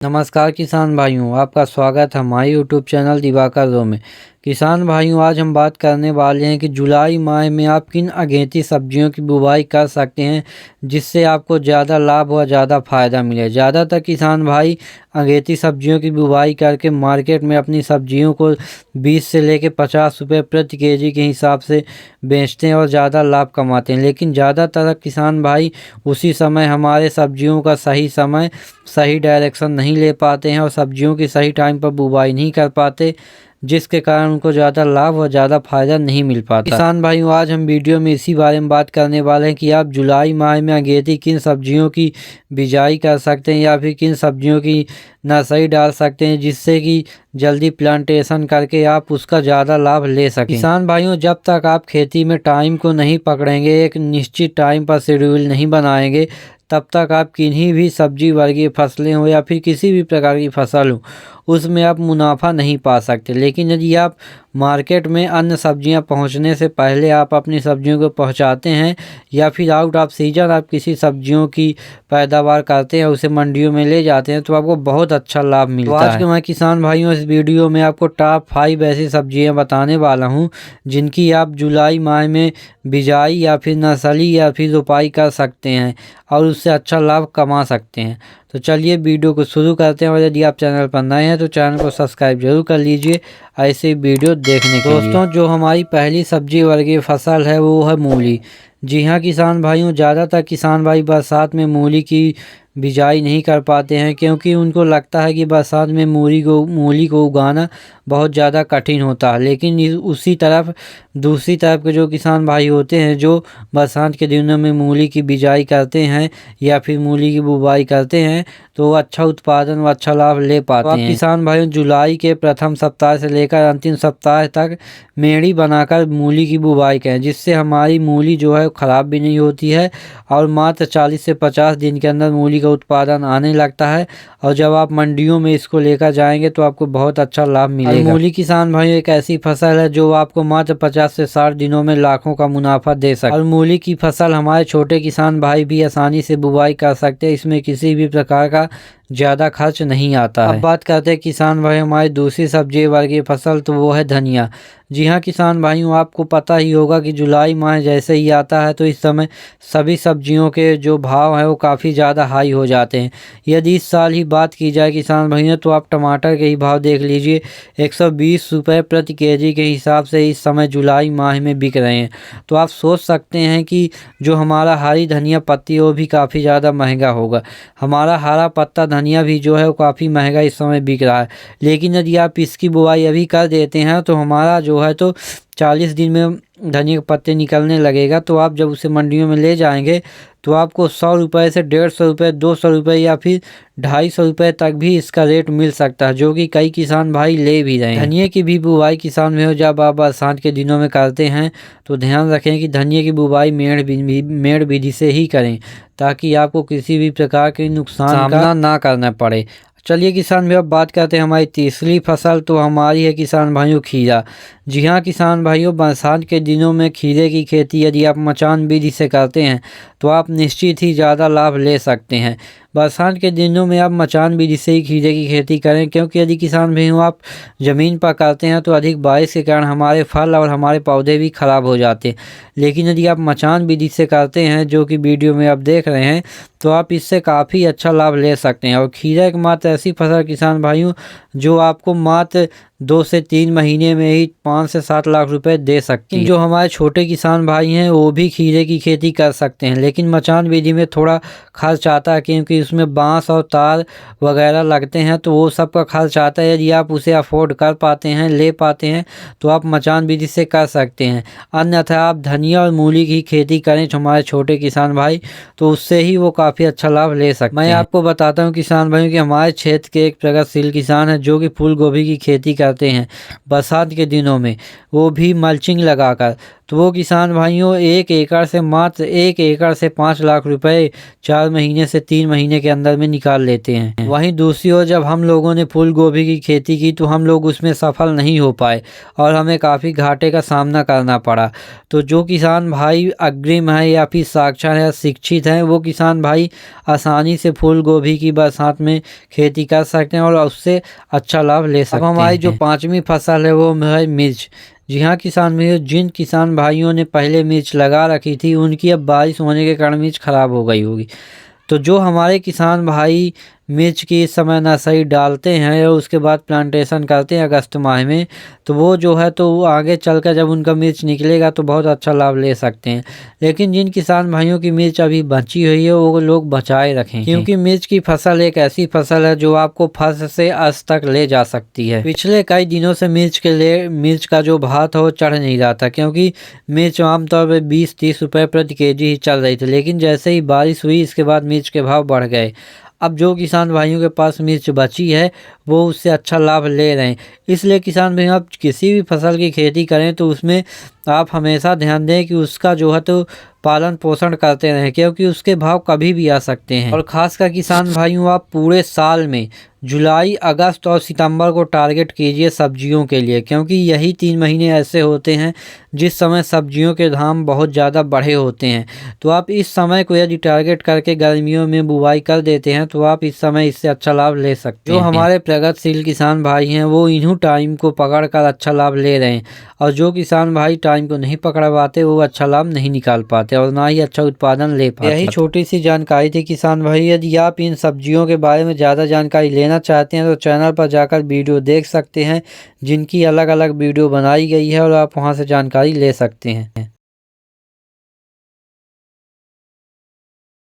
नमस्कार किसान भाइयों, आपका स्वागत है हमारे यूट्यूब चैनल दिवाकर रो में। किसान भाइयों, आज हम बात करने वाले हैं कि जुलाई माह में आप किन अगेती सब्जियों की बुवाई कर सकते हैं जिससे आपको ज़्यादा लाभ और ज़्यादा फ़ायदा मिले। ज़्यादातर किसान भाई अगेती सब्जियों की बुवाई करके मार्केट में अपनी सब्जियों को 20 से लेकर 50 रुपये प्रति केजी के हिसाब से बेचते हैं और ज़्यादा लाभ कमाते हैं। लेकिन ज़्यादातर किसान भाई उसी समय हमारे सब्जियों का सही समय सही डायरेक्शन नहीं ले पाते हैं और सब्जियों की सही टाइम पर बुवाई नहीं कर पाते, जिसके कारण उनको ज़्यादा लाभ और ज़्यादा फ़ायदा नहीं मिल पाता। किसान भाइयों, आज हम वीडियो में इसी बारे में बात करने वाले हैं कि आप जुलाई माह में अगेती किन सब्जियों की बिजाई कर सकते हैं या फिर किन सब्जियों की नर्सरी डाल सकते हैं जिससे कि जल्दी प्लांटेशन करके आप उसका ज़्यादा लाभ ले सकें। किसान भाइयों, जब तक आप खेती में टाइम को नहीं पकड़ेंगे, एक निश्चित टाइम पर शेड्यूल नहीं बनाएंगे, तब तक आप किन्हीं भी सब्जी वर्गीय फसलें हो या फिर किसी भी प्रकार की फसल हो उसमें आप मुनाफा नहीं पा सकते। लेकिन यदि आप मार्केट में अन्य सब्जियां पहुंचने से पहले आप अपनी सब्जियों को पहुंचाते हैं या फिर आउट ऑफ सीजन आप किसी सब्जियों की पैदावार करते हैं, उसे मंडियों में ले जाते हैं, तो आपको बहुत अच्छा लाभ मिलता है। आज के मैं किसान भाइयों इस वीडियो में आपको टॉप 5 ऐसी सब्जियां बताने वाला हूं जिनकी आप जुलाई माह में बिजाई या फिर नर्सरी या फिर रोपाई कर सकते हैं और उससे अच्छा लाभ कमा सकते हैं। तो चलिए वीडियो को शुरू करते हैं और यदि आप चैनल पर नए हैं तो चैनल को सब्सक्राइब जरूर कर लीजिए ऐसे वीडियो देखने के लिए। दोस्तों, जो हमारी पहली सब्जी वर्गीय फसल है वो है मूली। जी हाँ किसान भाइयों, ज़्यादातर किसान भाई बरसात में मूली की बिजाई नहीं कर पाते हैं क्योंकि उनको लगता है कि बरसात में मूली को उगाना बहुत ज़्यादा कठिन होता है। लेकिन उसी तरफ दूसरी तरफ के जो किसान भाई होते हैं जो बरसात के दिनों में मूली की बिजाई करते हैं या फिर मूली की बुवाई करते हैं तो अच्छा उत्पादन व अच्छा लाभ ले पाते हैं। किसान भाइयों, जुलाई के प्रथम सप्ताह से लेकर अंतिम सप्ताह तक मेड़ी बनाकर मूली की बुवाई करें, जिससे हमारी मूली जो है ख़राब भी नहीं होती है और मात्र 40 से 50 दिन के अंदर मूली का उत्पादन आने लगता है और जब आप मंडियों में इसको लेकर जाएंगे तो आपको बहुत अच्छा लाभ मिलेगा। मूली किसान भाइयों एक ऐसी फसल है जो आपको मात्र 50 से 60 दिनों में लाखों का मुनाफा दे सकती है और मूली की फसल हमारे छोटे किसान भाई भी आसानी से बुवाई कर सकते हैं। इसमें किसी भी प्रकार का ज़्यादा खर्च नहीं आता है। अब बात करते हैं किसान भाई हमारी दूसरी सब्जी वर्गीय फसल, तो वो है धनिया। जी हाँ किसान भाइयों, आपको पता ही होगा कि जुलाई माह जैसे ही आता है तो इस समय सभी सब्जियों के जो भाव हैं वो काफ़ी ज़्यादा हाई हो जाते हैं। यदि इस साल ही बात की जाए किसान भाइयों तो आप टमाटर के ही भाव देख लीजिए, 120 रुपये प्रति केजी के हिसाब से इस समय जुलाई माह में बिक रहे हैं। तो आप सोच सकते हैं कि जो हमारा हरी धनिया पत्ती वो भी काफ़ी ज़्यादा महंगा होगा। हमारा हरा पत्ता धनिया भी जो है वो काफ़ी महंगा इस समय बिक रहा है। लेकिन यदि आप इसकी बुवाई अभी कर देते हैं तो हमारा जो है तो 40 दिन में धनिया के पत्ते निकलने लगेगा। तो आप जब उसे मंडियों में ले जाएंगे तो आपको 100 रुपये से 150 रुपये, 200 रुपये या फिर 250 रुपये तक भी इसका रेट मिल सकता है, जो कि कई किसान भाई ले भी रहे हैं। धनिया की भी बुवाई किसान में जब आप बरसात के दिनों में करते हैं तो ध्यान रखें कि धनिया की बुवाई मेड़ विधि से ही करें ताकि आपको किसी भी प्रकार के नुकसान का सामना ना करना पड़े। चलिए किसान भाई, अब बात करते हैं हमारी तीसरी फसल, तो हमारी है किसान भाइयों खीरा। जी हाँ किसान भाइयों, बरसात के दिनों में खीरे की खेती यदि आप मचान विधि से करते हैं तो आप निश्चित ही ज़्यादा लाभ ले सकते हैं। बरसात के दिनों में आप मचान विधि से ही खीरे की खेती करें, क्योंकि यदि किसान भाइयों आप ज़मीन पर करते हैं तो अधिक बारिश के कारण हमारे फल और हमारे पौधे भी ख़राब हो जाते हैं। लेकिन यदि आप मचान विधि से करते हैं, जो कि वीडियो में आप देख रहे हैं, तो आप इससे काफ़ी अच्छा लाभ ले सकते हैं। और खीरा एक मात्र ऐसी फसल किसान भाइयों जो आपको मात्र 2 से 3 महीने में ही 5 से 7 लाख रुपए दे सकती है। जो हमारे छोटे किसान भाई हैं वो भी खीरे की खेती कर सकते हैं, लेकिन मचान विधि में थोड़ा खर्च आता है क्योंकि उसमें बांस और तार वगैरह लगते हैं, तो वो सब का खर्च आता है। यदि आप उसे अफोर्ड कर पाते हैं, ले पाते हैं, तो आप मचान विधि से कर सकते हैं। अन्यथा आप धनिया और मूली की खेती करें हमारे छोटे किसान भाई, तो उससे ही वो काफ़ी अच्छा लाभ ले सकते हैं। मैं आपको बताता हूँ किसान भाइयों कि हमारे क्षेत्र के एक प्रगतिशील किसान है जो कि फूल गोभी की खेती करते हैं बरसात के दिनों में, वो भी मल्चिंग लगाकर। तो वो किसान भाइयों 1 एकड़ से मात्र 1 एकड़ से 5 लाख रुपए 4 महीने से 3 महीने के अंदर में निकाल लेते हैं। वहीं दूसरी ओर जब हम लोगों ने फूल गोभी की खेती की तो हम लोग उसमें सफल नहीं हो पाए और हमें काफ़ी घाटे का सामना करना पड़ा। तो जो किसान भाई अग्रिम है या फिर साक्षर है, शिक्षित हैं, वो किसान भाई आसानी से फूल गोभी की बरसात में खेती कर सकते हैं और उससे अच्छा लाभ ले सकते हैं। अब हमारी जो 5वीं फसल है वो है मिर्च। जी हाँ किसान भाइयों, जिन किसान भाइयों ने पहले मिर्च लगा रखी थी उनकी अब बारिश होने के कारण मिर्च ख़राब हो गई होगी। तो जो हमारे किसान भाई मिर्च की इस समय नर्सरी डालते हैं और उसके बाद प्लांटेशन करते हैं अगस्त माह में, तो वो जो है तो वो आगे चलकर जब उनका मिर्च निकलेगा तो बहुत अच्छा लाभ ले सकते हैं। लेकिन जिन किसान भाइयों की मिर्च अभी बची हुई है वो लोग बचाए रखें, क्योंकि मिर्च की फसल एक ऐसी फसल है जो आपको फर्स्ट से अस्त तक ले जा सकती है। पिछले कई दिनों से मिर्च का जो भाव था वो चढ़ नहीं रहा था, क्योंकि मिर्च आमतौर पर 20-30 रुपये प्रति केजी ही चल रही थी। लेकिन जैसे ही बारिश हुई इसके बाद मिर्च के भाव बढ़ गए। अब जो किसान भाइयों के पास मिर्च बची है वो उससे अच्छा लाभ ले रहे हैं। इसलिए किसान भाई आप किसी भी फसल की खेती करें तो उसमें आप हमेशा ध्यान दें कि उसका जो है तो पालन पोषण करते रहें, क्योंकि उसके भाव कभी भी आ सकते हैं। और ख़ासकर किसान भाइयों आप पूरे साल में जुलाई, अगस्त और सितंबर को टारगेट कीजिए सब्जियों के लिए, क्योंकि यही 3 महीने ऐसे होते हैं जिस समय सब्जियों के दाम बहुत ज़्यादा बढ़े होते हैं। तो आप इस समय को यदि टारगेट करके गर्मियों में बुवाई कर देते हैं तो आप इस समय इससे अच्छा लाभ ले सकते हैं। जो हमारे प्रगतिशील किसान भाई हैं वो इन्हीं टाइम को पकड़ कर अच्छा लाभ ले रहे हैं, और जो किसान भाई टाइम को नहीं पकड़ पाते वो अच्छा लाभ नहीं निकाल पाते और ना ही अच्छा उत्पादन ले पाते। यही छोटी सी जानकारी थी किसान भाई। यदि आप इन सब्जियों के बारे में ज़्यादा जानकारी लेना चाहते हैं तो चैनल पर जाकर वीडियो देख सकते हैं, जिनकी अलग अलग वीडियो बनाई गई है और आप वहां से जानकारी ले सकते हैं।